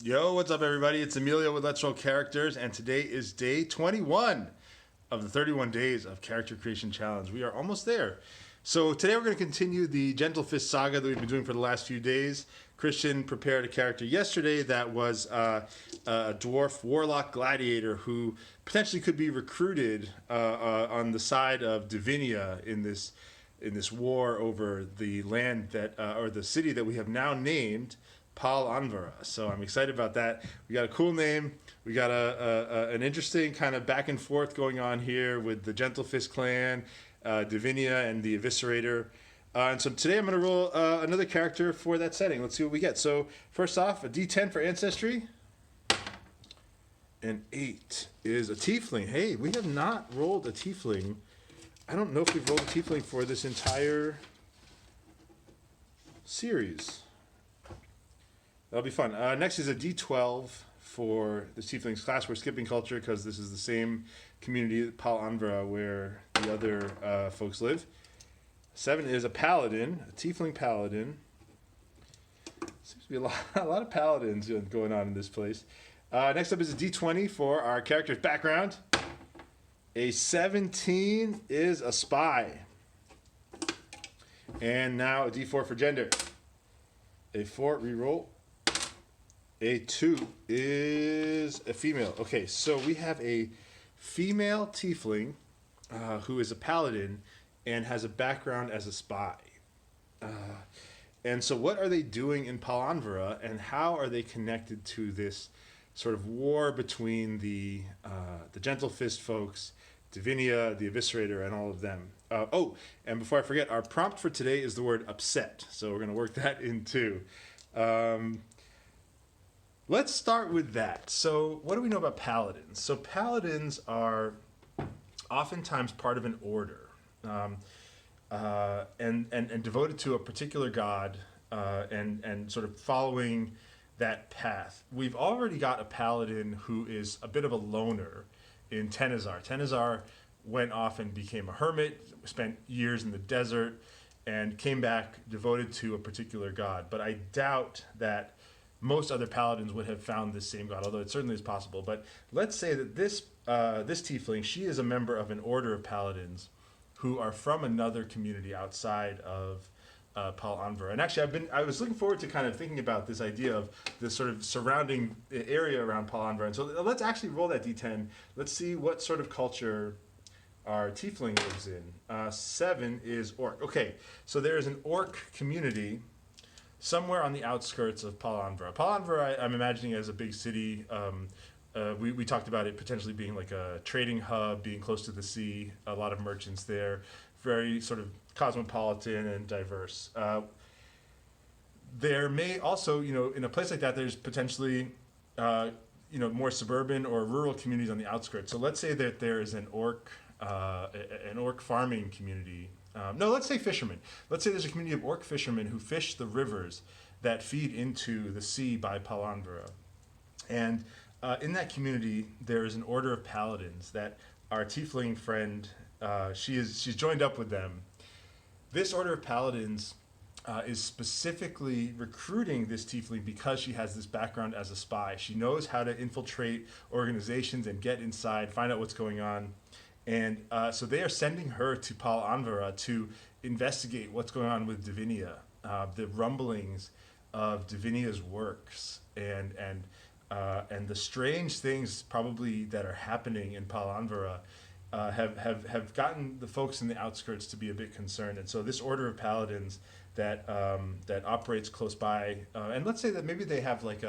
Yo, what's up, everybody? It's Emilio with Let's Roll Characters, and today is day 21 of the 31 Days of Character Creation Challenge. We are almost there. So today we're going to continue the Gentlefist saga that we've been doing for the last few days. Christian prepared a character yesterday that was a dwarf warlock gladiator who potentially could be recruited on the side of Divinia in this war over the land that or the city that we have now named Palanvara. So I'm excited about that. We got a cool name. We got an interesting kind of back and forth going on here with the Gentlefist clan, Divinia, and the Eviscerator. And so today I'm going to roll another character for that setting. Let's see what we get. So first off, a D10 for Ancestry. And 8 is a Tiefling. Hey, we have not rolled a Tiefling. I don't know if we've rolled a Tiefling for this entire series. That'll be fun. Next is a D12 for the Tieflings class. We're skipping culture because this is the same community, Palanvara, where the other folks live. 7 is a Paladin, a Tiefling Paladin. Seems to be a lot of Paladins going on in this place. Next up is a D20 for our character's background. A 17 is a Spy. And now a D4 for gender. A 4, reroll. A 2 is a female. Okay, so we have a female tiefling who is a paladin and has a background as a spy. And so what are they doing in Palanvara, and how are they connected to this sort of war between the Gentlefist folks, Divinia, the Eviscerator, and all of them? And before I forget, our prompt for today is the word upset. So we're going to work that in too. Let's start with that. So what do we know about paladins? So paladins are oftentimes part of an order and devoted to a particular god and sort of following that path. We've already got a paladin who is a bit of a loner in Tenazar. Tenazar went off and became a hermit, spent years in the desert, and came back devoted to a particular god. But I doubt that most other paladins would have found this same god, although it certainly is possible. But let's say that this tiefling, she is a member of an order of paladins who are from another community outside of Palanvara. And actually, I was looking forward to kind of thinking about this idea of this sort of surrounding area around Palanvara. And so let's actually roll that D10. Let's see what sort of culture our tiefling lives in. 7 is orc. Okay, so there is an orc community somewhere on the outskirts of Palanvara. Palanvara, I'm imagining as a big city. We talked about it potentially being like a trading hub, being close to the sea, a lot of merchants there, very sort of cosmopolitan and diverse. There may also, in a place like that, there's potentially, more suburban or rural communities on the outskirts. So let's say that there is an orc farming community. No, let's say fishermen. Let's say there's a community of orc fishermen who fish the rivers that feed into the sea by Palanvara. And in that community, there is an order of paladins that our tiefling friend, she's joined up with them. This order of paladins is specifically recruiting this tiefling because she has this background as a spy. She knows how to infiltrate organizations and get inside, find out what's going on. And so they are sending her to Palanvara to investigate what's going on with Divinia, the rumblings of Divinia's works, and the strange things probably that are happening in Palanvara have gotten the folks in the outskirts to be a bit concerned. And so this order of paladins that operates close by, and let's say that maybe they have like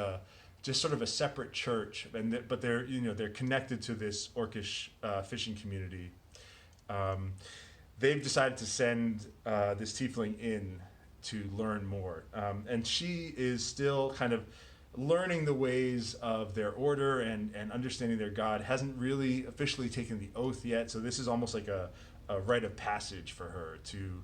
just sort of a separate church, but they're connected to this orcish fishing community. They've decided to send this tiefling in to learn more, and she is still kind of learning the ways of their order and understanding their god. Hasn't really officially taken the oath yet, so this is almost like a rite of passage for her to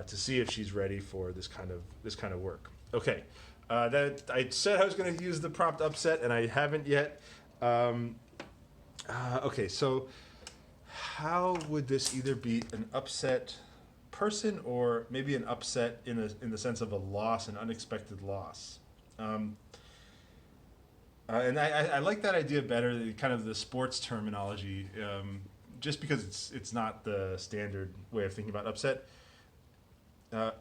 see if she's ready for this kind of work. Okay. That I said I was going to use the prompt upset, and I haven't yet. Okay, so how would this either be an upset person or maybe an upset in the sense of a loss, an unexpected loss? And I like that idea better, kind of the sports terminology, just because it's not the standard way of thinking about upset. Uh,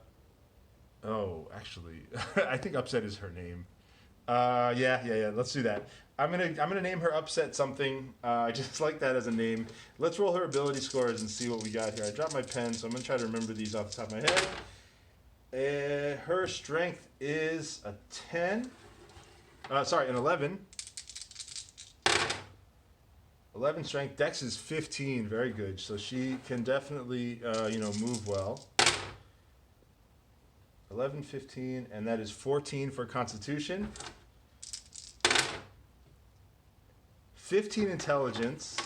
oh, actually, I think upset is her name. Yeah. Let's do that. I'm gonna name her upset something. I just like that as a name. Let's roll her ability scores and see what we got here. I dropped my pen, so I'm gonna try to remember these off the top of my head. Her strength is a 10. Sorry, an 11. 11 strength. Dex is 15. Very good. So she can definitely, move well. 11, 15, and that is 14 for Constitution. 15 Intelligence.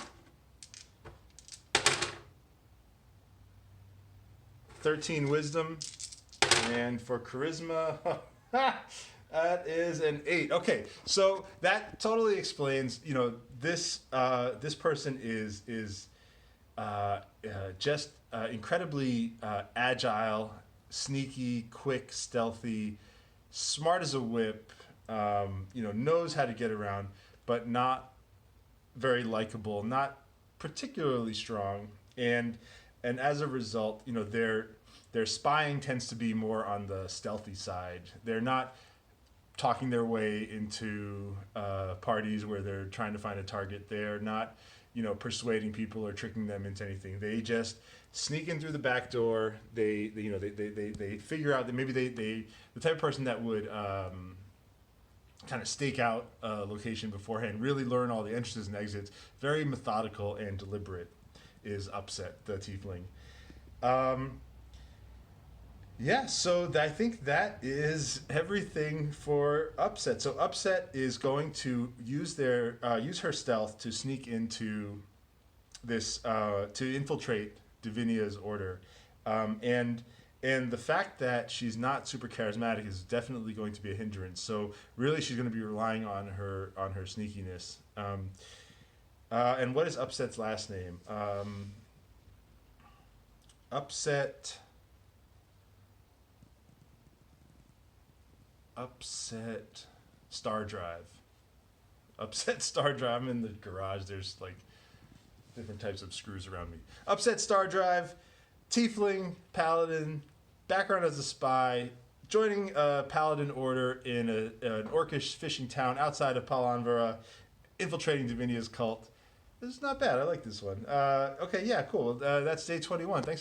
13 Wisdom. And for Charisma, that is an 8. Okay, so that totally explains. This person is just incredibly agile, sneaky, quick, stealthy, smart as a whip. Knows how to get around, but not very likable, not particularly strong, and as a result, their spying tends to be more on the stealthy side. They're not talking their way into parties where they're trying to find a target. They're not, persuading people or tricking them into anything. They just sneak in through the back door. They figure out that maybe they the type of person that would kind of stake out a location beforehand, really learn all the entrances and exits. Very methodical and deliberate is Upset, the tiefling. Yeah, so I think that is everything for Upset. So Upset is going to use her stealth to sneak into this to infiltrate Divinia's order, and the fact that she's not super charismatic is definitely going to be a hindrance. So really, she's going to be relying on her sneakiness. And what is Upset's last name? Upset Stardrive. Upset Stardrive. I'm in the garage. There's like different types of screws around me. Upset Stardrive, Tiefling Paladin, background as a spy, joining a Paladin order in an orcish fishing town outside of Palanvera, infiltrating Divinia's cult. This is not bad. I like this one. Okay, yeah, cool. That's day 21. Thanks for